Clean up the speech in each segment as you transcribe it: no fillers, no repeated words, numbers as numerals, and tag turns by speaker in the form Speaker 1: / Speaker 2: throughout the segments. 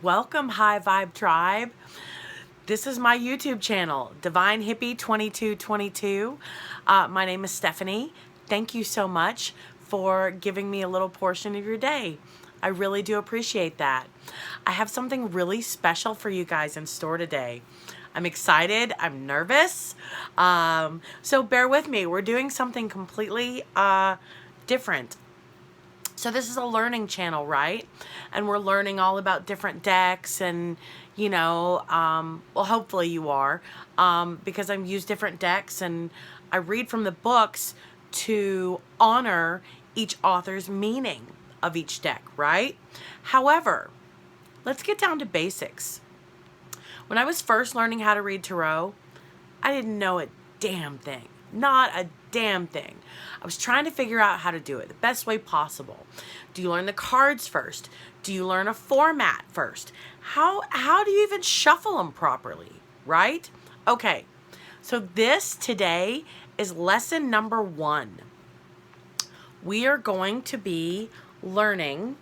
Speaker 1: Welcome, High Vibe Tribe. This is my YouTube channel, Divine Hippie 2222. My name is Stephanie. Thank you so much for giving me a little portion of your day. I really do appreciate that. I have something really special for you guys in store today. I'm excited. I'm nervous. So bear with me. We're doing something completely different. So this is a learning channel, right? And we're learning all about different decks and, well, hopefully you are, because I've used different decks and I read from the books to honor each author's meaning of each deck, right? However, let's get down to basics. When I was first learning how to read tarot, I didn't know a damn thing. Not a damn thing. I was trying to figure out how to do it the best way possible. Do you learn the cards first? Do you learn a format first? How do you even shuffle them properly, right? Okay, so this today is lesson number 1. We are going to be learning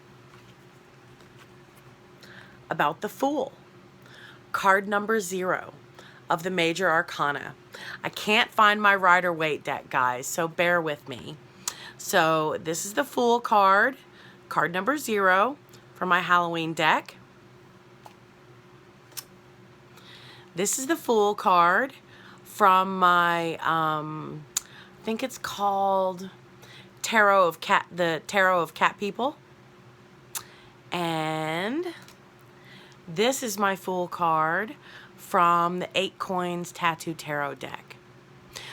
Speaker 1: about the Fool, card number 0 of the Major Arcana. I can't find my Rider-Waite deck, guys, so bear with me. So this is the Fool card, card number 0 for my Halloween deck. This is the Fool card from my, I think it's called the Tarot of Cat People. And this is my Fool card from the 8 Coins Tattoo Tarot deck.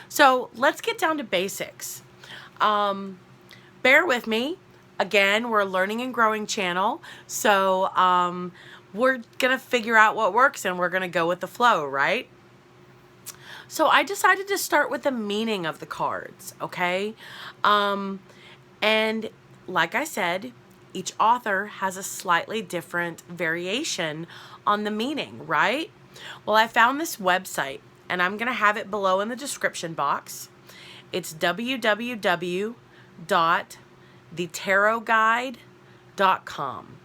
Speaker 1: So let's get down to basics. Bear with me. Again, we're a learning and growing channel. So we're going to figure out what works and we're going to go with the flow, right? So I decided to start with the meaning of the cards, okay? And like I said, each author has a slightly different variation on the meaning, right? Well, I found this website, and I'm going to have it below in the description box. It's www.thetarotguide.com.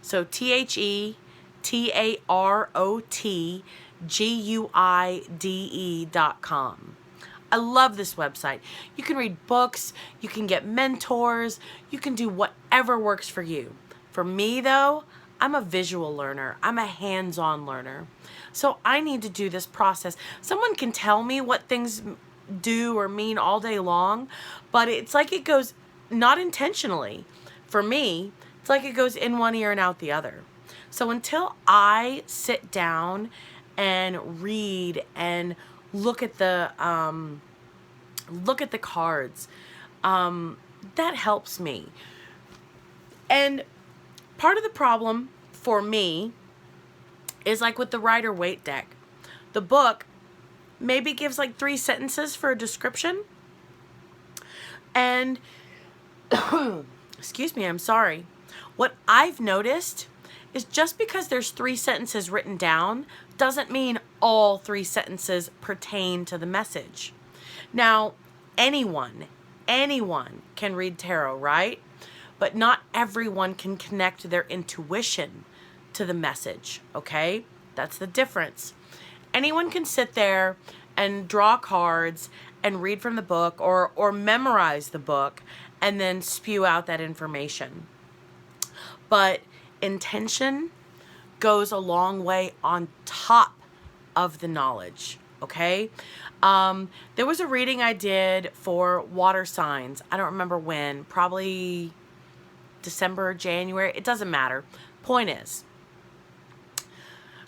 Speaker 1: So TheTarotguide.com. I love this website. You can read books, you can get mentors, you can do whatever works for you. For me, though, I'm a visual learner. I'm a hands-on learner. So I need to do this process. Someone can tell me what things do or mean all day long, but it's like it goes not intentionally. For me, it's like it goes in one ear and out the other. So until I sit down and read and look at the cards, that helps me. And part of the problem for me is like with the Rider-Waite deck. The book maybe gives like 3 sentences for a description. And, excuse me, I'm sorry. What I've noticed is just because there's 3 sentences written down doesn't mean all 3 sentences pertain to the message. Now, anyone can read tarot, right? But not everyone can connect their intuition to the message, okay? That's the difference. Anyone can sit there and draw cards and read from the book or memorize the book and then spew out that information. But intention goes a long way on top of the knowledge, okay? There was a reading I did for water signs. I don't remember when, probably December, January, it doesn't matter. Point is,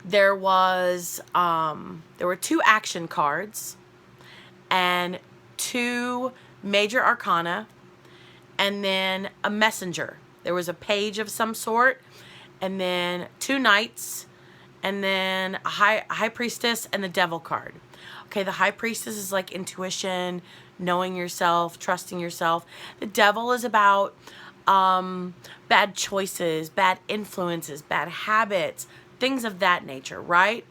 Speaker 1: there were 2 action cards and 2 major arcana and then a messenger. There was a page of some sort and then 2 knights and then a high priestess and the devil card. Okay, the high priestess is like intuition, knowing yourself, trusting yourself. The devil is about bad choices, bad influences, bad habits, things of that nature, right?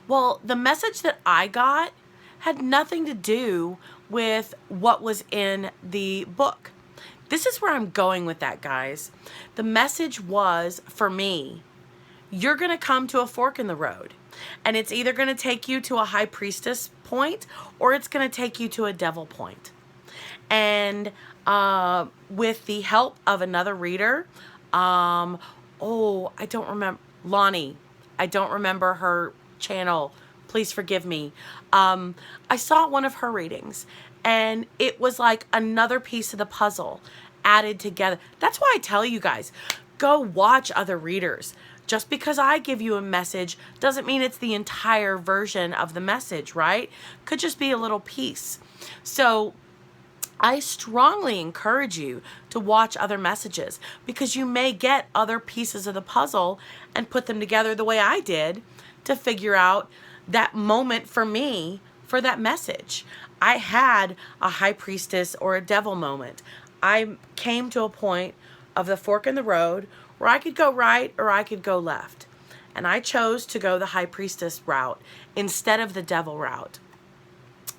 Speaker 1: Well, the message that I got had nothing to do with what was in the book. this is where I'm going with that, guys. The message was, for me, you're going to come to a fork in the road. And it's either going to take you to a high priestess point, or it's going to take you to a devil point. And with the help of another reader, I don't remember, Lonnie, I don't remember her channel, please forgive me. I saw one of her readings, and it was like another piece of the puzzle added together. That's why I tell you guys, go watch other readers. Just because I give you a message doesn't mean it's the entire version of the message, right? Could just be a little piece. So I strongly encourage you to watch other messages, because you may get other pieces of the puzzle and put them together the way I did to figure out that moment for me for that message. I had a high priestess or a devil moment. I came to a point of the fork in the road where I could go right or I could go left. And I chose to go the high priestess route instead of the devil route.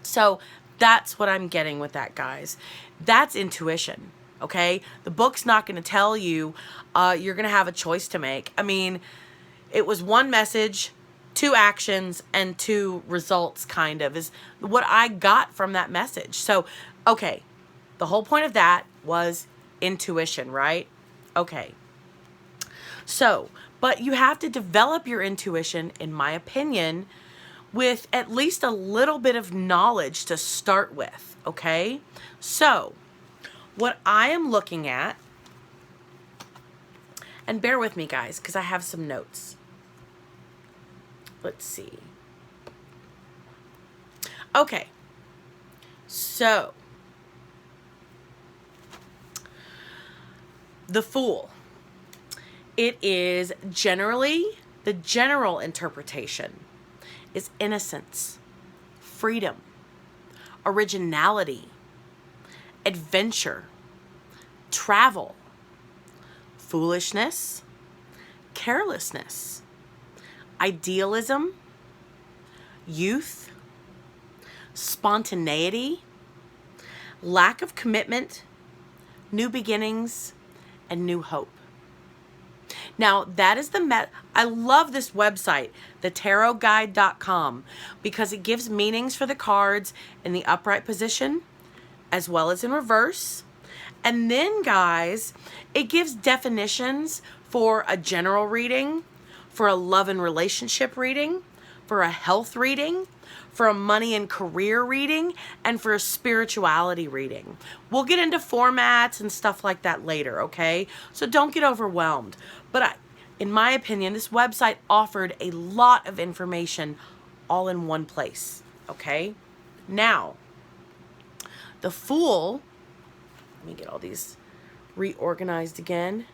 Speaker 1: So that's what I'm getting with that, guys. That's intuition, okay? The book's not going to tell you you're going to have a choice to make. I mean, it was one message, 2 actions, and 2 results, kind of, is what I got from that message. So, okay, the whole point of that was intuition, right? Okay. So, but you have to develop your intuition, in my opinion, with at least a little bit of knowledge to start with, okay? So, what I am looking at, and bear with me, guys, because I have some notes. Let's see. Okay. So, the Fool. It is generally, the general interpretation is innocence, freedom, originality, adventure, travel, foolishness, carelessness, idealism, youth, spontaneity, lack of commitment, new beginnings, and new hope. Now, that is I love this website, thetarotguide.com, because it gives meanings for the cards in the upright position as well as in reverse. And then, guys, it gives definitions for a general reading, for a love and relationship reading, for a health reading, for a money and career reading, and for a spirituality reading. We'll get into formats and stuff like that later, okay? So don't get overwhelmed. But in my opinion, this website offered a lot of information all in one place, okay? Now, the Fool, let me get all these reorganized again.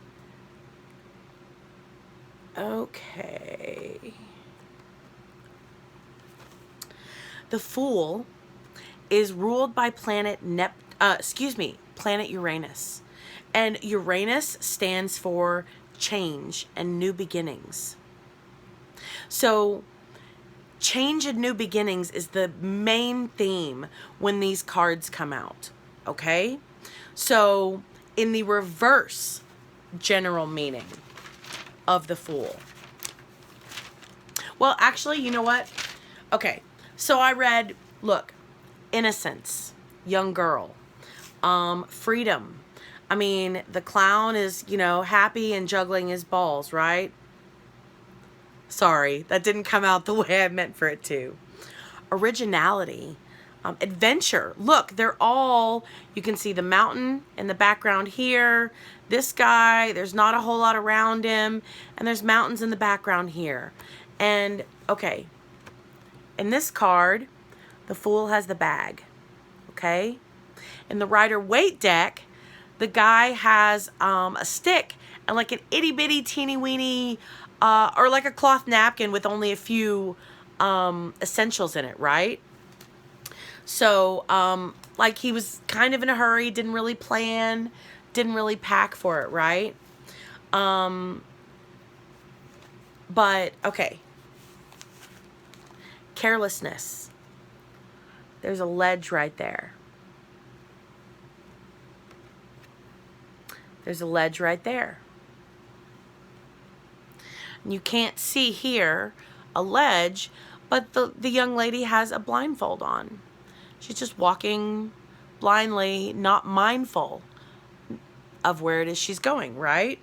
Speaker 1: Okay. The Fool is ruled by planet Uranus. And Uranus stands for change and new beginnings. So change and new beginnings is the main theme when these cards come out, okay? So in the reverse general meaning of the Fool. Well, actually, you know what? Okay, so I read, look, innocence, young girl, freedom. I mean, the clown is, happy and juggling his balls, right? Sorry, that didn't come out the way I meant for it to. Originality, adventure. Look, they're all, you can see the mountain in the background here. This guy, there's not a whole lot around him. And there's mountains in the background here. And, okay, in this card, the Fool has the bag, okay? In the Rider-Waite deck, the guy has a stick and like an itty-bitty, teeny-weeny, or like a cloth napkin with only a few essentials in it, right? So, like he was kind of in a hurry, didn't really plan, didn't really pack for it, right? But, okay. Carelessness. There's a ledge right there. There's a ledge right there. And you can't see here a ledge, but the young lady has a blindfold on. She's just walking blindly, not mindful of where it is she's going, right?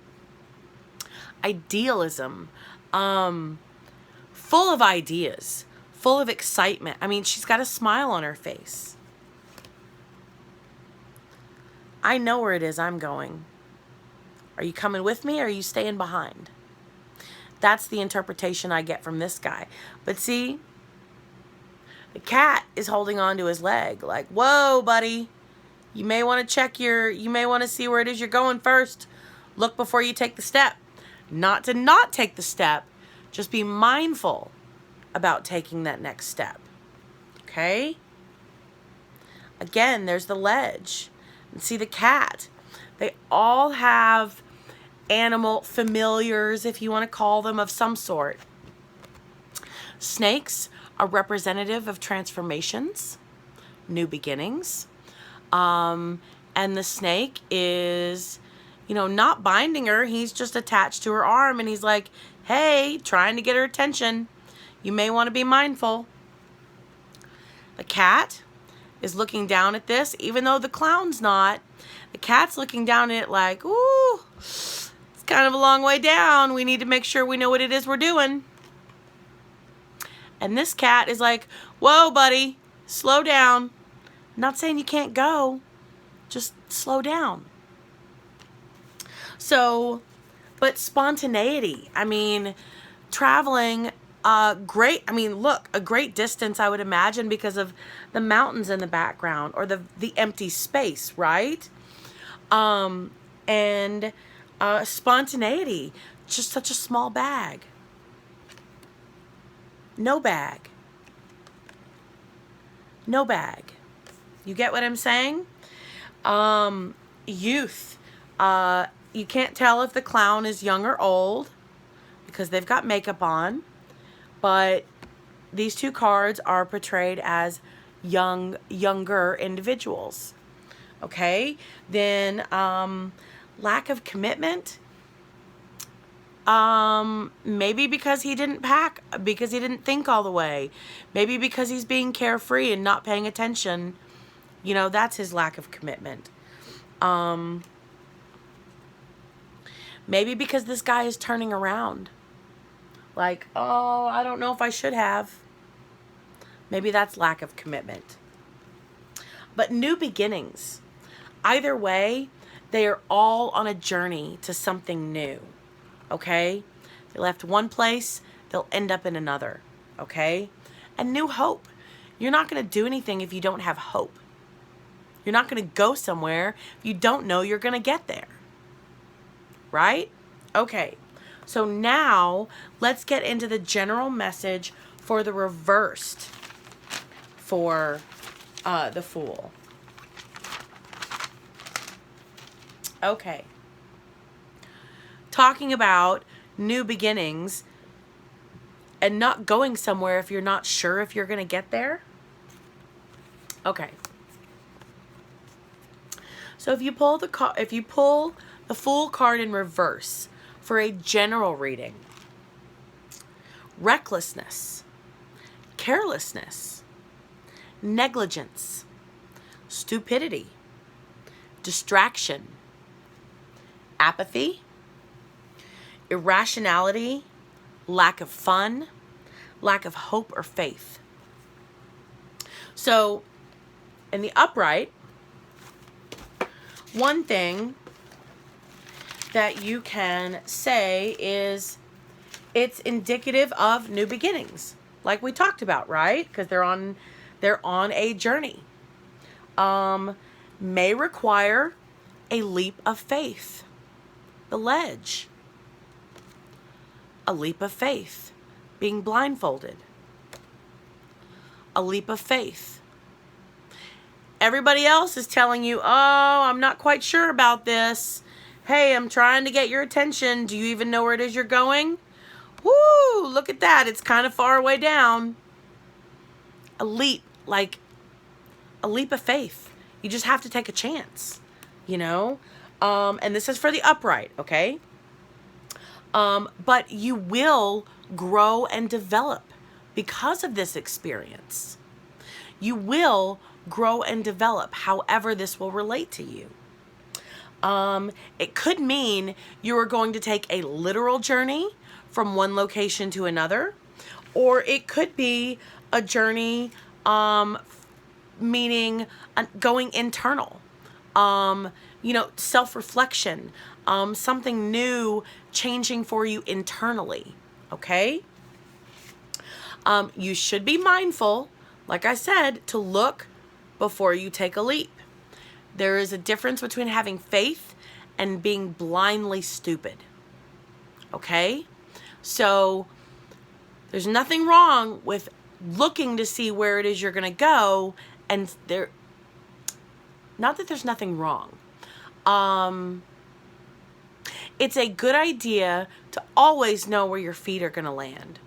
Speaker 1: Idealism, full of ideas, full of excitement. I mean, she's got a smile on her face. I know where it is I'm going. Are you coming with me or are you staying behind? That's the interpretation I get from this guy. But see, the cat is holding on to his leg like, whoa, buddy. You may want to you may want to see where it is you're going first. Look before you take the step. Not to not take the step. Just be mindful about taking that next step. Okay? Again, there's the ledge. And see the cat. They all have animal familiars, if you want to call them, of some sort. Snakes are representative of transformations, new beginnings. And the snake is, not binding her. He's just attached to her arm and he's like, hey, trying to get her attention. You may want to be mindful. The cat is looking down at this, even though the clown's not. The cat's looking down at it like, ooh, it's kind of a long way down. We need to make sure we know what it is we're doing. And this cat is like, whoa, buddy, slow down. I'm not saying you can't go. Just slow down. So, but spontaneity. I mean, traveling a great distance, I would imagine, because of the mountains in the background or the empty space, right? And spontaneity, just such a small bag. No bag. No bag. You get what I'm saying? Youth. You can't tell if the clown is young or old because they've got makeup on. But these two cards are portrayed as younger individuals. Okay? Then lack of commitment. Maybe because he didn't pack, because he didn't think all the way. Maybe because he's being carefree and not paying attention. That's his lack of commitment. Maybe because this guy is turning around. Like, oh, I don't know if I should have. Maybe that's lack of commitment. But new beginnings. Either way, they are all on a journey to something new. Okay? They left one place, they'll end up in another. Okay? And new hope. You're not going to do anything if you don't have hope. You're not going to go somewhere if you don't know you're going to get there. Right? Okay. So now let's get into the general message for the reversed for the Fool. Okay. Talking about new beginnings and not going somewhere if you're not sure if you're going to get there. Okay. So if you pull the Fool card in reverse for a general reading, recklessness, carelessness, negligence, stupidity, distraction, apathy, irrationality, lack of fun, lack of hope or faith. So in the upright, one thing that you can say is it's indicative of new beginnings, like we talked about, right? Because they're on a journey. May require a leap of faith. The ledge. A leap of faith. Being blindfolded. A leap of faith. Everybody else is telling you, oh, I'm not quite sure about this. Hey, I'm trying to get your attention. Do you even know where it is you're going? Woo, look at that. It's kind of far away down. A leap, like a leap of faith. You just have to take a chance, And this is for the upright, okay? But you will grow and develop because of this experience. You will grow and develop however this will relate to you. It could mean you are going to take a literal journey from one location to another, or it could be a journey meaning going internal, self-reflection, something new changing for you internally, okay? You should be mindful, like I said, to look before you take a leap. There is a difference between having faith and being blindly stupid, okay? So there's nothing wrong with looking to see where it is you're going to go, and not that there's nothing wrong. It's a good idea to always know where your feet are going to land.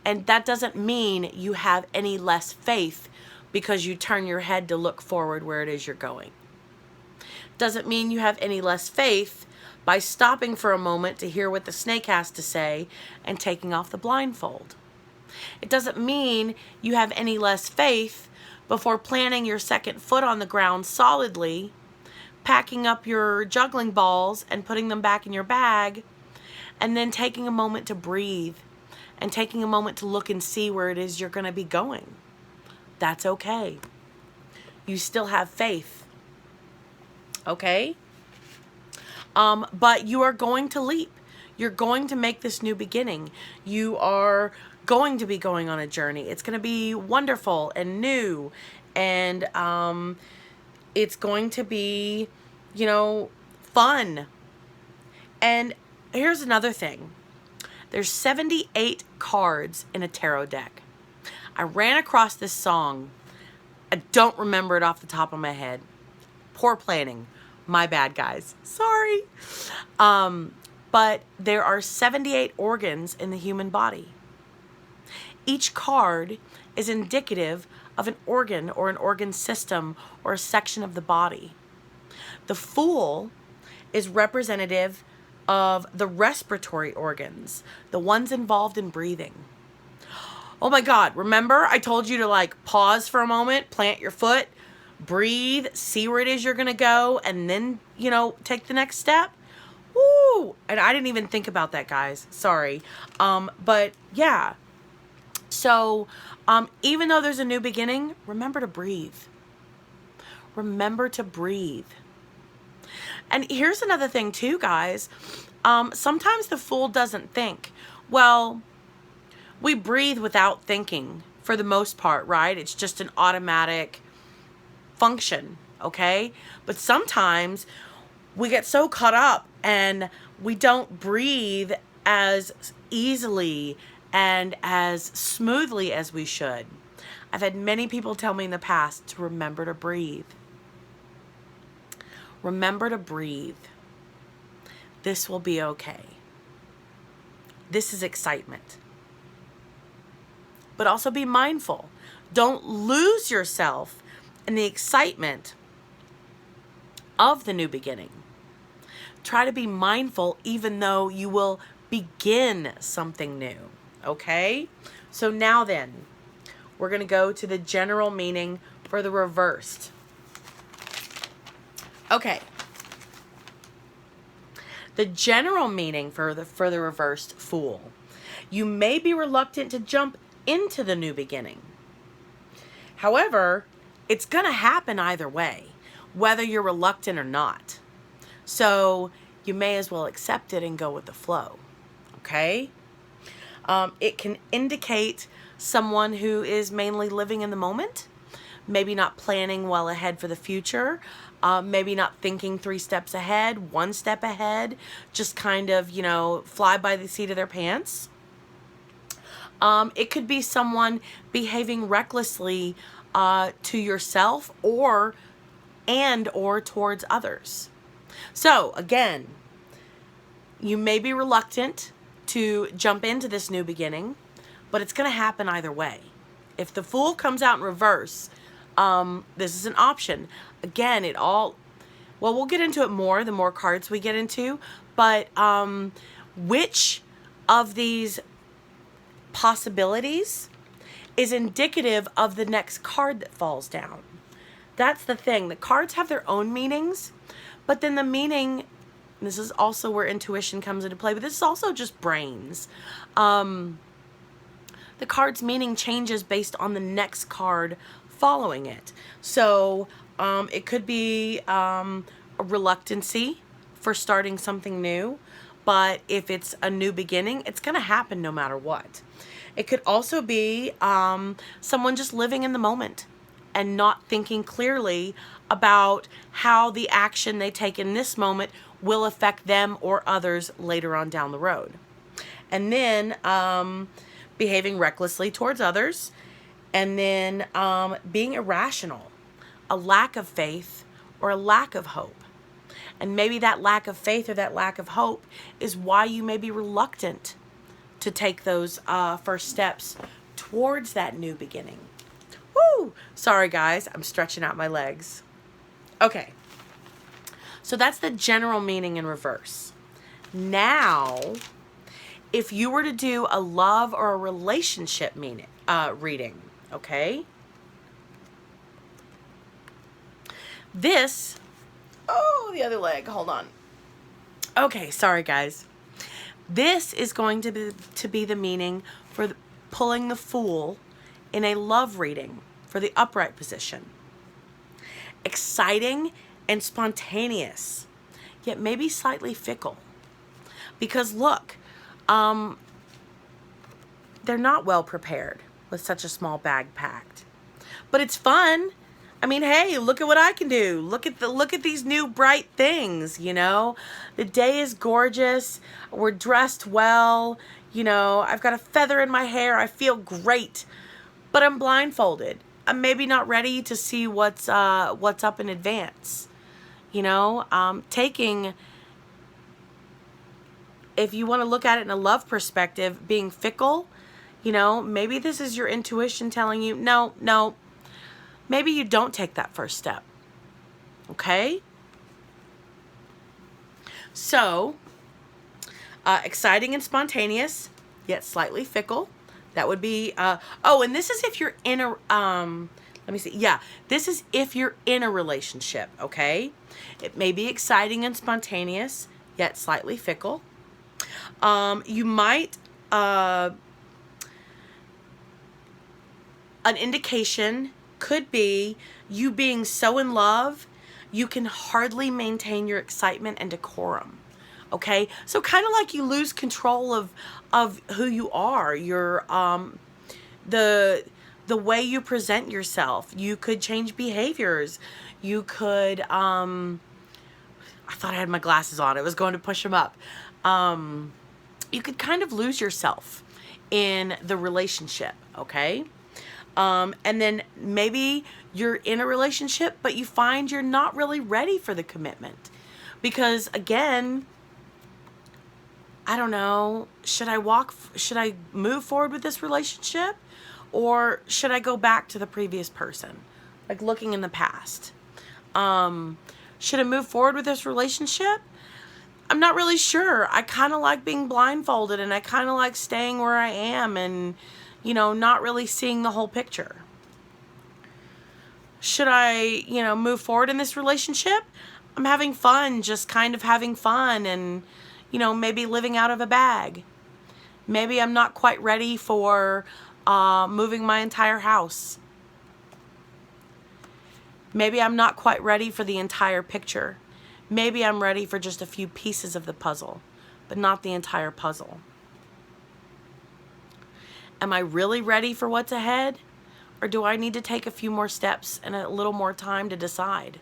Speaker 1: And that doesn't mean you have any less faith because you turn your head to look forward where it is you're going. Doesn't mean you have any less faith by stopping for a moment to hear what the snake has to say and taking off the blindfold. It doesn't mean you have any less faith before planting your second foot on the ground solidly, packing up your juggling balls and putting them back in your bag, and then taking a moment to breathe and taking a moment to look and see where it is you're going to be going. That's okay. You still have faith. Okay? But you are going to leap. You're going to make this new beginning. You are going to be going on a journey. It's going to be wonderful and new. And it's going to be, fun. And here's another thing. There's 78 cards in a tarot deck. I ran across this song. I don't remember it off the top of my head. Poor planning. My bad, guys. Sorry. But there are 78 organs in the human body. Each card is indicative of an organ or an organ system or a section of the body. The Fool is representative of the respiratory organs, the ones involved in breathing. Oh my God, remember I told you to pause for a moment, plant your foot, breathe, see where it is you're going to go, and then, take the next step? Woo! And I didn't even think about that, guys. Sorry. But yeah. So, even though there's a new beginning, remember to breathe. Remember to breathe. And here's another thing too, guys. Sometimes the Fool doesn't think. Well, we breathe without thinking for the most part, right? It's just an automatic function, okay? But sometimes we get so caught up and we don't breathe as easily and as smoothly as we should. I've had many people tell me in the past to remember to breathe. Remember to breathe. This will be okay. This is excitement. But also be mindful. Don't lose yourself in the excitement of the new beginning. Try to be mindful even though you will begin something new. Okay? So now then, we're going to go to the general meaning for the reversed. Okay. The general meaning for the reversed Fool. You may be reluctant to jump into the new beginning. However, it's going to happen either way, whether you're reluctant or not. So you may as well accept it and go with the flow. Okay? It can indicate someone who is mainly living in the moment, maybe not planning well ahead for the future, maybe not thinking 3 steps ahead, 1 step ahead, just kind of, fly by the seat of their pants. It could be someone behaving recklessly to yourself or towards others. So again, you may be reluctant to jump into this new beginning, but it's going to happen either way. If the Fool comes out in reverse, this is an option. Again, well, we'll get into it more the more cards we get into, but which of these possibilities is indicative of the next card that falls down? That's the thing. The cards have their own meanings, but then the meaning, this is also where intuition comes into play, but this is also just brains. The card's meaning changes based on the next card following it. So it could be a reluctancy for starting something new, but if it's a new beginning, it's going to happen no matter what. It could also be someone just living in the moment and not thinking clearly about how the action they take in this moment will affect them or others later on down the road. And then behaving recklessly towards others, and then being irrational, a lack of faith or a lack of hope. And maybe that lack of faith or that lack of hope is why you may be reluctant to take those first steps towards that new beginning. Woo! Sorry guys, I'm stretching out my legs. Okay, so that's the general meaning in reverse. Now, if you were to do a love or a relationship meaning reading, okay? This, oh, the other leg, hold on. Okay, sorry guys. This is going to be the meaning for pulling the Fool in a love reading for the upright position. Exciting and spontaneous, yet maybe slightly fickle. Because look, they're not well prepared with such a small bag packed. But it's fun. I mean, hey, look at what I can do. Look at these new bright things, you know. The day is gorgeous. We're dressed well. You know, I've got a feather in my hair. I feel great. But I'm blindfolded. I'm maybe not ready to see what's up in advance. You know, if you want to look at it in a love perspective, being fickle, you know, maybe this is your intuition telling you, no, maybe you don't take that first step. Okay? So, exciting and spontaneous, yet slightly fickle. That would be, oh, and this is if you're in a, let me see. Yeah, this is if you're in a relationship, okay? It may be exciting and spontaneous, yet slightly fickle. You might, an indication could be you being so in love, you can hardly maintain your excitement and decorum. Okay? So kind of like you lose control of who you are. Your, the way you present yourself. You could change behaviors. You could, I thought I had my glasses on. I was going to push them up. You could kind of lose yourself in the relationship, okay? And then maybe you're in a relationship, but you find you're not really ready for the commitment. Because again, I don't know, should I move forward with this relationship? Or should I go back to the previous person? Like looking in the past. Should I move forward with this relationship? I'm not really sure. I kind of like being blindfolded, and I kind of like staying where I am and, you know, not really seeing the whole picture. Should I, you know, move forward in this relationship? I'm having fun, just kind of having fun and, you know, maybe living out of a bag. Maybe I'm not quite ready for moving my entire house. Maybe I'm not quite ready for the entire picture. Maybe I'm ready for just a few pieces of the puzzle, but not the entire puzzle. Am I really ready for what's ahead? Or do I need to take a few more steps and a little more time to decide?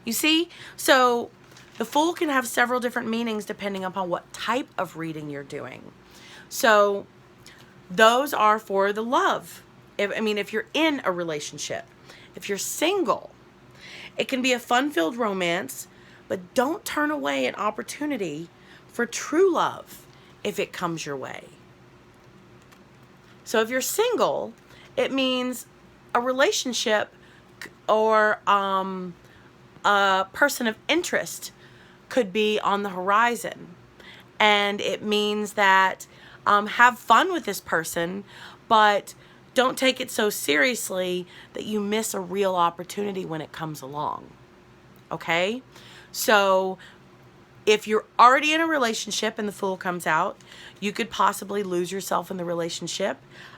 Speaker 1: You see? So the Fool can have several different meanings depending upon what type of reading you're doing. So those are for the love. If you're in a relationship. If you're single, it can be a fun-filled romance, but don't turn away an opportunity for true love if it comes your way. So if you're single, it means a relationship or a a person of interest could be on the horizon. And it means that have fun with this person, but don't take it so seriously that you miss a real opportunity when it comes along. Okay? So if you're already in a relationship and the Fool comes out, you could possibly lose yourself in the relationship.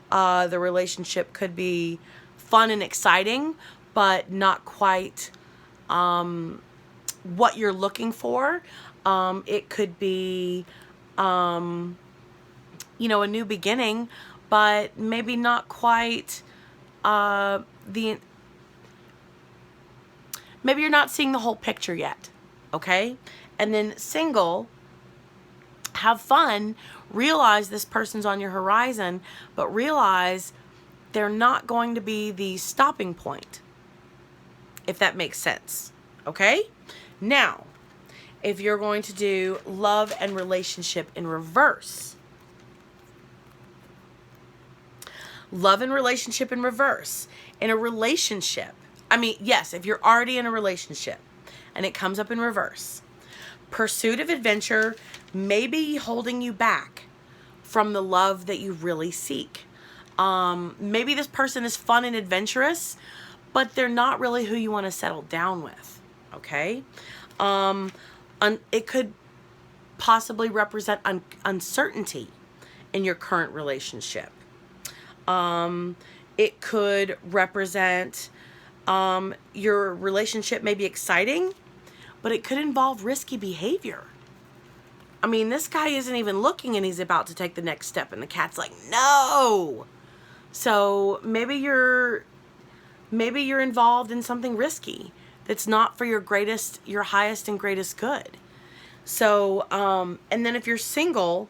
Speaker 1: The relationship could be fun and exciting, but not quite what you're looking for. It could be, a new beginning, but maybe not quite maybe you're not seeing the whole picture yet, okay? And then single, have fun, realize this person's on your horizon, but realize they're not going to be the stopping point, if that makes sense, okay? Now, if you're going to do love and relationship in reverse, love and relationship in reverse. In a relationship, yes, if you're already in a relationship and it comes up in reverse, pursuit of adventure may be holding you back from the love that you really seek. Maybe this person is fun and adventurous, but they're not really who you want to settle down with, okay? It could possibly represent uncertainty in your current relationship. It could represent your relationship may be exciting, but it could involve risky behavior. This guy isn't even looking and he's about to take the next step and the cat's like, no. So maybe you're involved in something risky that's not for your highest and greatest good. So, and then if you're single,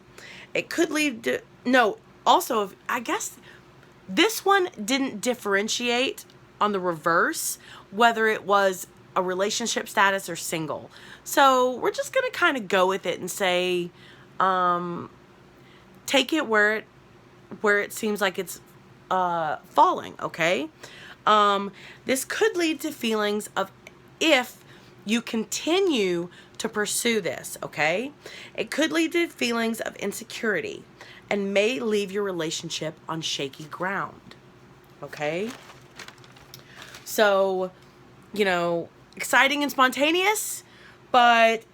Speaker 1: it could lead to, I guess this one didn't differentiate on the reverse, whether it was a relationship status or single. So we're just going to kind of go with it and say, take it where it seems like it's falling, okay? This could lead to feelings of if you continue to pursue this, okay? It could lead to feelings of insecurity and may leave your relationship on shaky ground, okay? So, exciting and spontaneous, but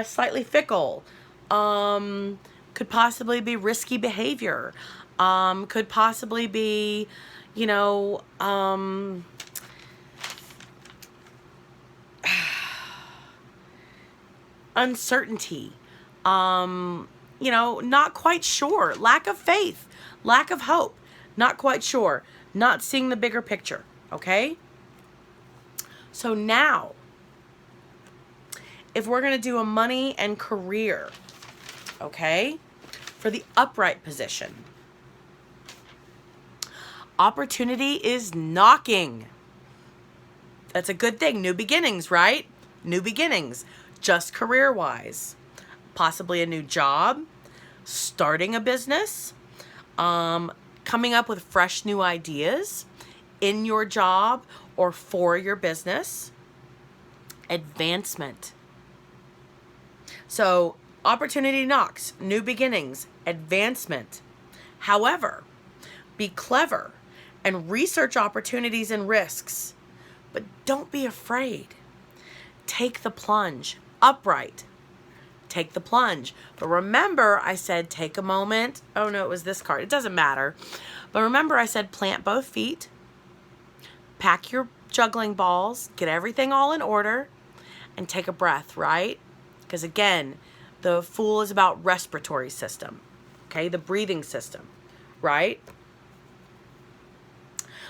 Speaker 1: slightly fickle. Could possibly be risky behavior. Could possibly be, uncertainty. Not quite sure. Lack of faith. Lack of hope. Not quite sure. Not seeing the bigger picture. Okay? So now, if we're going to do a money and career, okay, for the upright position, opportunity is knocking. That's a good thing. New beginnings, right? New beginnings, just career-wise. Possibly a new job, starting a business, coming up with fresh new ideas in your job or for your business. Advancement. So, opportunity knocks, new beginnings, advancement. However, be clever and research opportunities and risks, but don't be afraid. Take the plunge. Upright. Take the plunge. But remember, I said take a moment. Oh no, it was this card. It doesn't matter. But remember, I said plant both feet. Pack your juggling balls. Get everything all in order. And take a breath, right? Because again, the Fool is about respiratory system. Okay, the breathing system, right?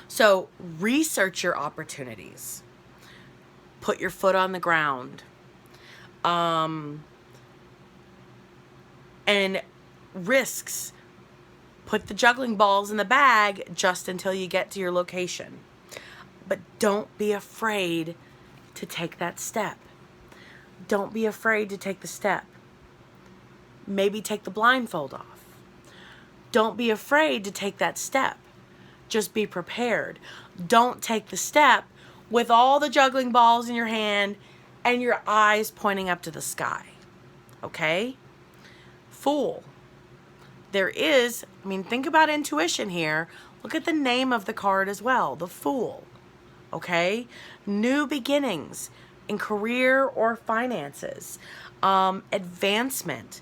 Speaker 1: So research your opportunities. Put your foot on the ground. And risks. Put the juggling balls in the bag just until you get to your location. But don't be afraid to take that step. Don't be afraid to take the step. Maybe take the blindfold off. Don't be afraid to take that step. Just be prepared. Don't take the step with all the juggling balls in your hand and your eyes pointing up to the sky. Okay? Fool. There is, think about intuition here. Look at the name of the card as well, the Fool. Okay? New beginnings in career or finances. Advancement.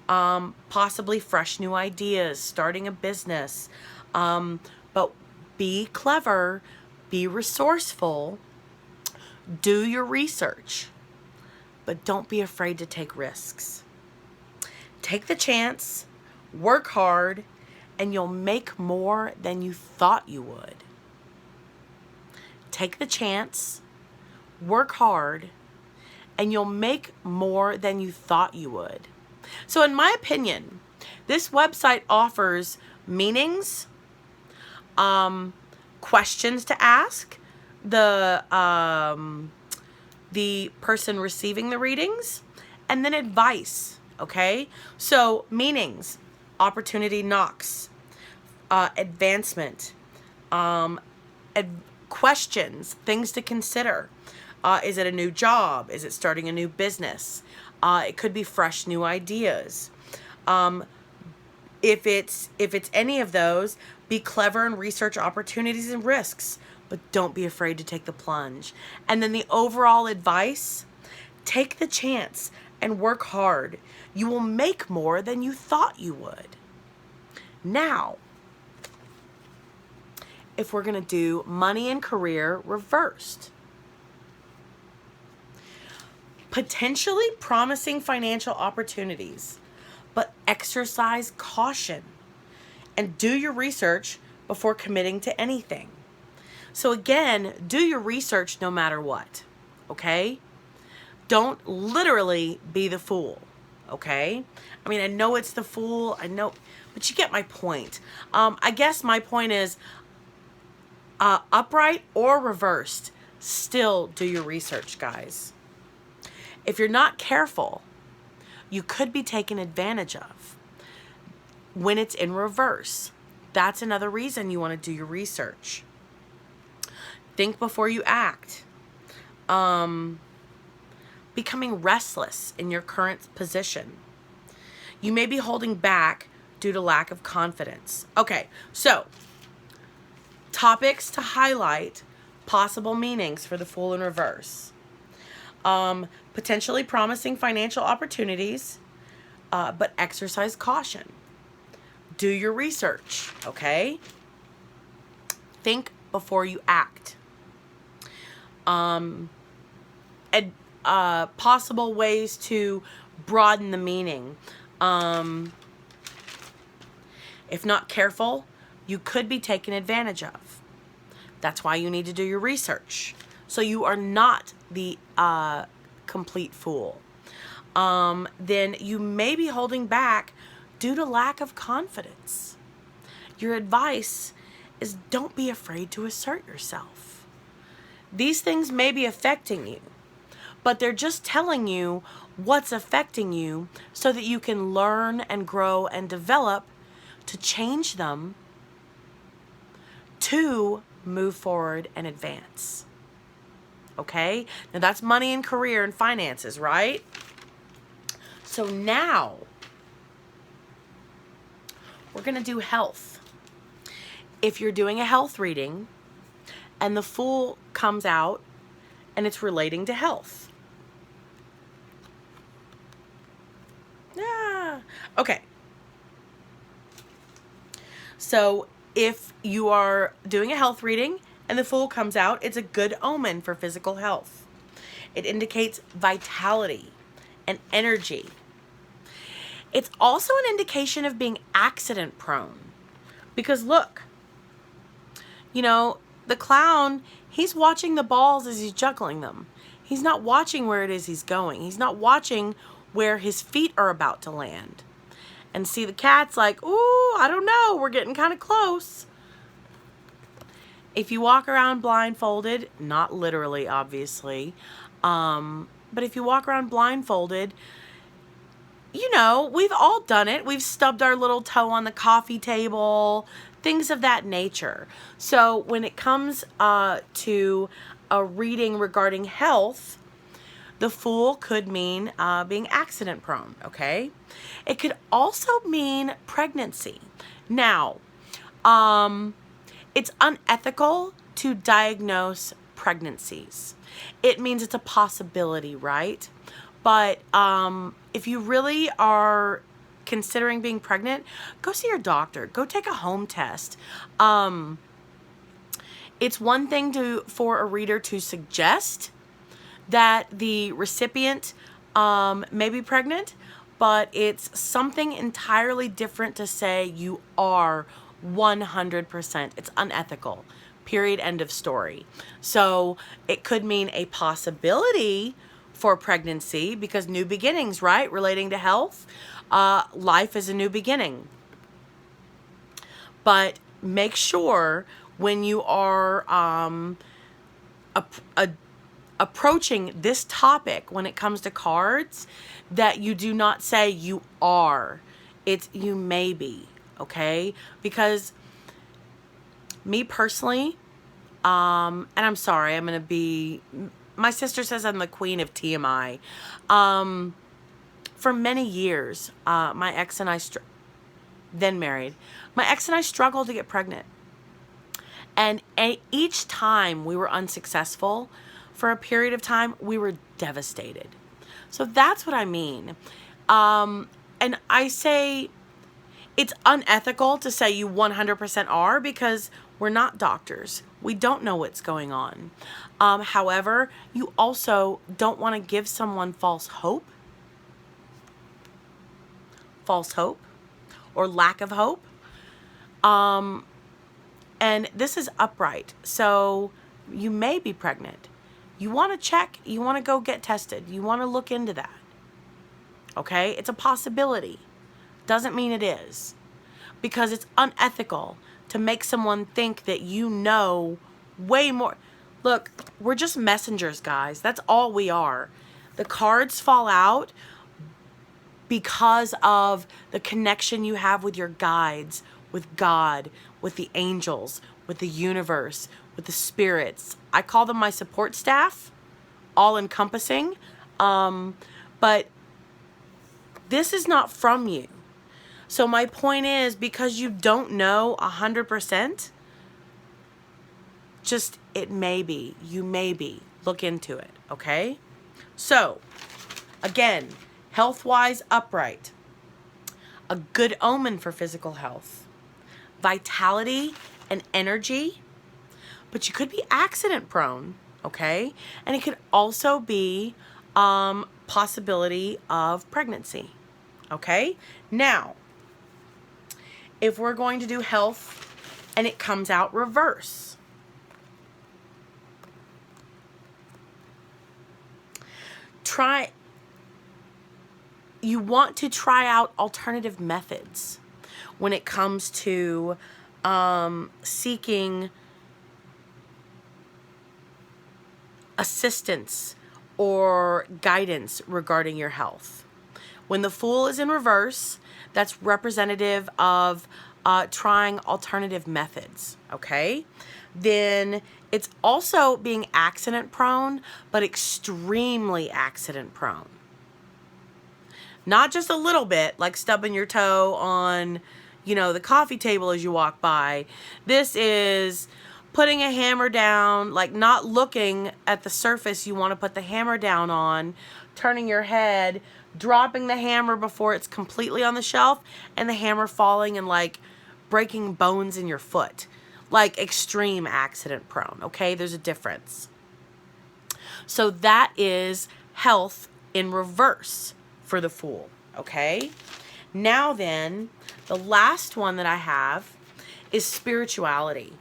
Speaker 1: Possibly fresh new ideas, starting a business. But be clever, be resourceful, do your research, but don't be afraid to take risks. Take the chance, work hard, and you'll make more than you thought you would. Take the chance, work hard, and you'll make more than you thought you would. So in my opinion, this website offers meanings, questions to ask the person receiving the readings, and then advice. Okay, so meanings, opportunity knocks, advancement, questions, things to consider. Is it a new job? Is it starting a new business? It could be fresh new ideas. If it's any of those, be clever and research opportunities and risks, but don't be afraid to take the plunge. And then the overall advice, take the chance and work hard. You will make more than you thought you would. Now, if we're going to do money and career reversed, potentially promising financial opportunities, but exercise caution and do your research before committing to anything. So again, do your research no matter what, okay? Don't literally be the fool, okay? I know it's the fool, I know, but you get my point. I guess my point is, upright or reversed, still do your research, guys. If you're not careful, you could be taken advantage of when it's in reverse. That's another reason you want to do your research. Think before you act. Becoming restless in your current position. You may be holding back due to lack of confidence. Okay, so topics to highlight, possible meanings for the Fool in reverse. Potentially promising financial opportunities, but exercise caution. Do your research, okay? Think before you act. Possible ways to broaden the meaning. If not careful, you could be taken advantage of. That's why you need to do your research. So you are not the complete fool. Then you may be holding back due to lack of confidence. Your advice is don't be afraid to assert yourself. These things may be affecting you, but they're just telling you what's affecting you so that you can learn and grow and develop to change them to move forward and advance. Okay? Now that's money and career and finances, right? So now we're going to do health. If you're doing a health reading and the Fool comes out and it's relating to health. Okay. So if you are doing a health reading and the Fool comes out, it's a good omen for physical health. It indicates vitality and energy. It's also an indication of being accident prone. Because look, the clown, he's watching the balls as he's juggling them. He's not watching where it is he's going. He's not watching where his feet are about to land. And see, the cat's like, ooh, I don't know, we're getting kind of close. If you walk around blindfolded, not literally, obviously, but if you walk around blindfolded, we've all done it. We've stubbed our little toe on the coffee table, things of that nature. So when it comes to a reading regarding health, The Fool could mean being accident prone, okay? It could also mean pregnancy. Now, it's unethical to diagnose pregnancies. It means it's a possibility, right? But if you really are considering being pregnant, go see your doctor. Go take a home test. It's one thing for a reader to suggest that the recipient may be pregnant, but it's something entirely different to say you are 100%. It's unethical. Period. End of story. So it could mean a possibility for pregnancy because new beginnings, right? Relating to health, life is a new beginning. But make sure when you are approaching this topic when it comes to cards that you do not say you are. It's you may be, okay? Because me personally, and I'm sorry, I'm going to be, my sister says I'm the queen of TMI. For many years, my ex and I, then married, my ex and I struggled to get pregnant. And each time we were unsuccessful, for a period of time, we were devastated. So that's what I mean. And I say it's unethical to say you 100% are because we're not doctors. We don't know what's going on. However, you also don't want to give someone false hope or lack of hope. And this is upright. So you may be pregnant. You want to check. You want to go get tested. You want to look into that. Okay? It's a possibility. Doesn't mean it is. Because it's unethical to make someone think that you know way more. Look, we're just messengers, guys. That's all we are. The cards fall out because of the connection you have with your guides, with God, with the angels, with the universe, with the spirits. I call them my support staff, all encompassing. But this is not from you. So my point is, because you don't know 100%, just it may be, you may be. Look into it, okay? So, again, health-wise, upright. A good omen for physical health. Vitality and energy. But you could be accident prone, okay? And it could also be possibility of pregnancy, okay? Now, if we're going to do health and it comes out reverse, you want to try out alternative methods when it comes to seeking assistance or guidance regarding your health. When the Fool is in reverse, that's representative of trying alternative methods, okay? Then it's also being accident prone, but extremely accident prone. Not just a little bit, like stubbing your toe on, the coffee table as you walk by. This is putting a hammer down, like not looking at the surface you want to put the hammer down on, turning your head, dropping the hammer before it's completely on the shelf, and the hammer falling and like breaking bones in your foot. Like extreme accident prone, okay? There's a difference. So that is health in reverse for the Fool, okay? Now then, the last one that I have is spirituality.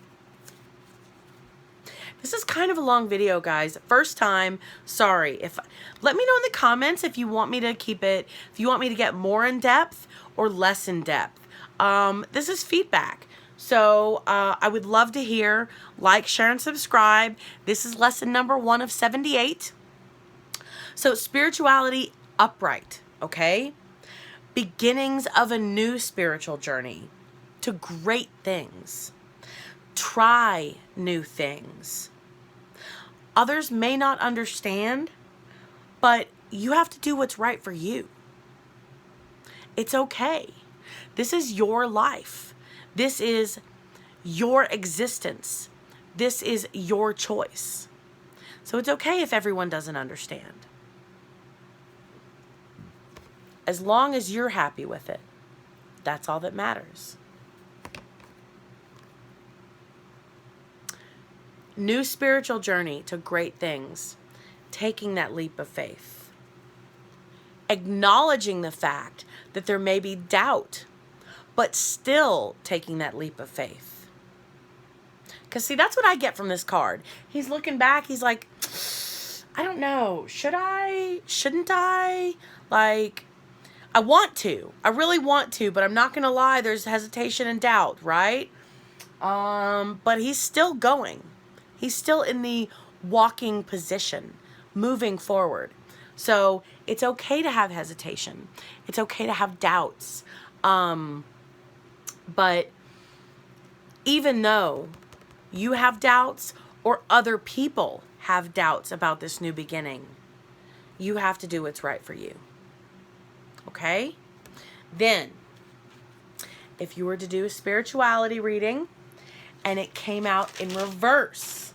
Speaker 1: This is kind of a long video, guys. First time, sorry. Let me know in the comments if you want me to keep it, if you want me to get more in depth or less in depth. This is feedback. So I would love to hear. Like, share, and subscribe. This is lesson number 1 of 78. So spirituality upright, okay? Beginnings of a new spiritual journey to great things. Try new things. Others may not understand, But you have to do what's right for you. It's okay. This is your life. This is your existence. This is your choice. So it's okay if everyone doesn't understand. As long as you're happy with it, that's all that matters. New spiritual journey to great things. Taking that leap of faith. Acknowledging the fact that there may be doubt, but still taking that leap of faith. Because see, that's what I get from this card. He's looking back. He's like, I don't know. Should I? Shouldn't I? Like, I want to. I really want to, but I'm not going to lie. There's hesitation and doubt, right? But he's still going. He's still in the walking position, moving forward. So it's okay to have hesitation. It's okay to have doubts. But even though you have doubts or other people have doubts about this new beginning, you have to do what's right for you. Okay? Then, if you were to do a spirituality reading and it came out in reverse,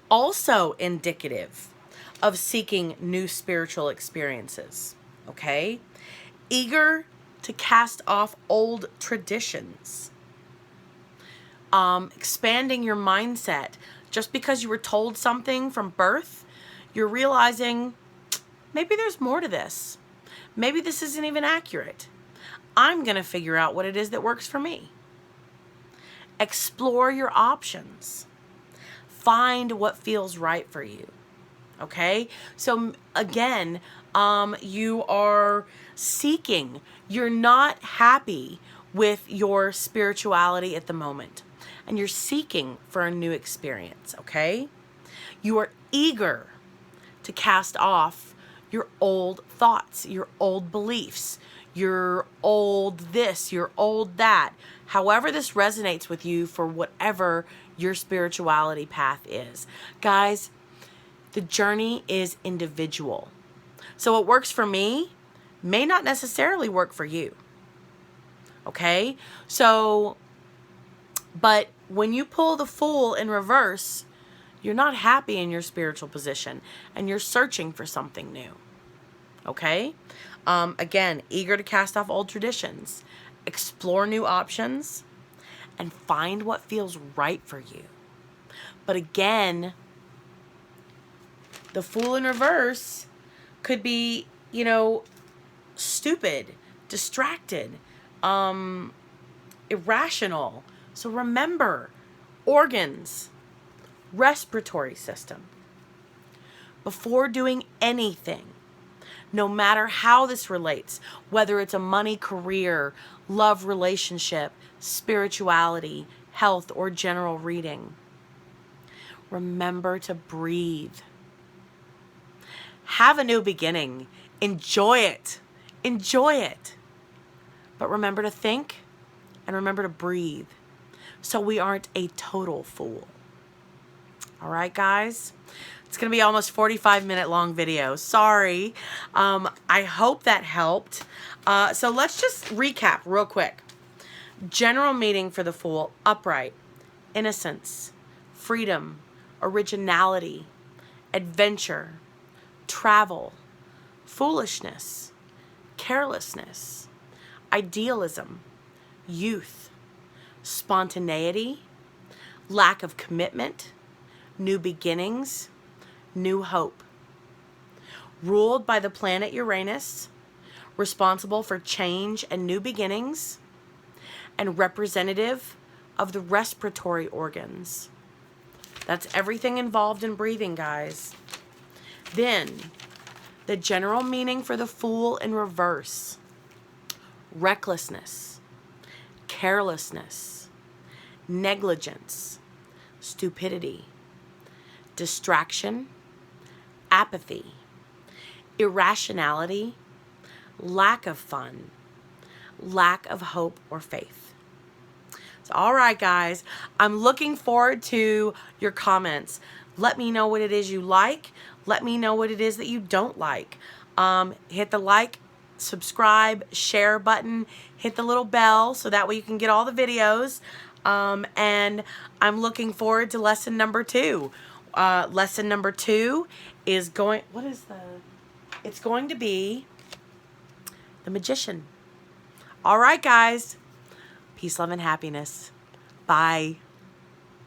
Speaker 1: also indicative of seeking new spiritual experiences. Okay? Eager to cast off old traditions. Expanding your mindset. Just because you were told something from birth, you're realizing maybe there's more to this. Maybe this isn't even accurate. I'm going to figure out what it is that works for me. Explore your options. Find what feels right for you. Okay? So again, you are seeking. You're not happy with your spirituality at the moment. And you're seeking for a new experience. Okay? You are eager to cast off your old thoughts, your old beliefs, your old this, your old that. However this resonates with you for whatever your spirituality path is. Guys, the journey is individual. So what works for me may not necessarily work for you. Okay? So, but when you pull the Fool in reverse, you're not happy in your spiritual position and you're searching for something new. Okay? Again, eager to cast off old traditions, explore new options, and find what feels right for you. But again, the Fool in reverse could be, stupid, distracted, irrational. So remember, organs, respiratory system. Before doing anything, no matter how this relates, whether it's a money career, love relationship, spirituality, health, or general reading, remember to breathe. Have a new beginning. Enjoy it. Enjoy it. But remember to think and remember to breathe so we aren't a total fool. All right, guys? It's going to be almost 45-minute long video. Sorry. I hope that helped. So let's just recap real quick. General meaning for the Fool: upright, innocence, freedom, originality, adventure, travel, foolishness, carelessness, idealism, youth, spontaneity, lack of commitment, new beginnings, new hope. Ruled by the planet Uranus, responsible for change and new beginnings, and representative of the respiratory organs. That's everything involved in breathing, guys. Then, the general meaning for the Fool in reverse: recklessness, carelessness, negligence, stupidity, distraction, apathy, irrationality, lack of fun, lack of hope or faith. So, all right, guys, I'm looking forward to your comments. Let me know what it is you like. Let me know what it is that you don't like. Hit the like, subscribe, share button, hit the little bell so that way you can get all the videos. And I'm looking forward to lesson number 2. Lesson number 2 is it's going to be the magician. All right, guys. Peace, love, and happiness. Bye.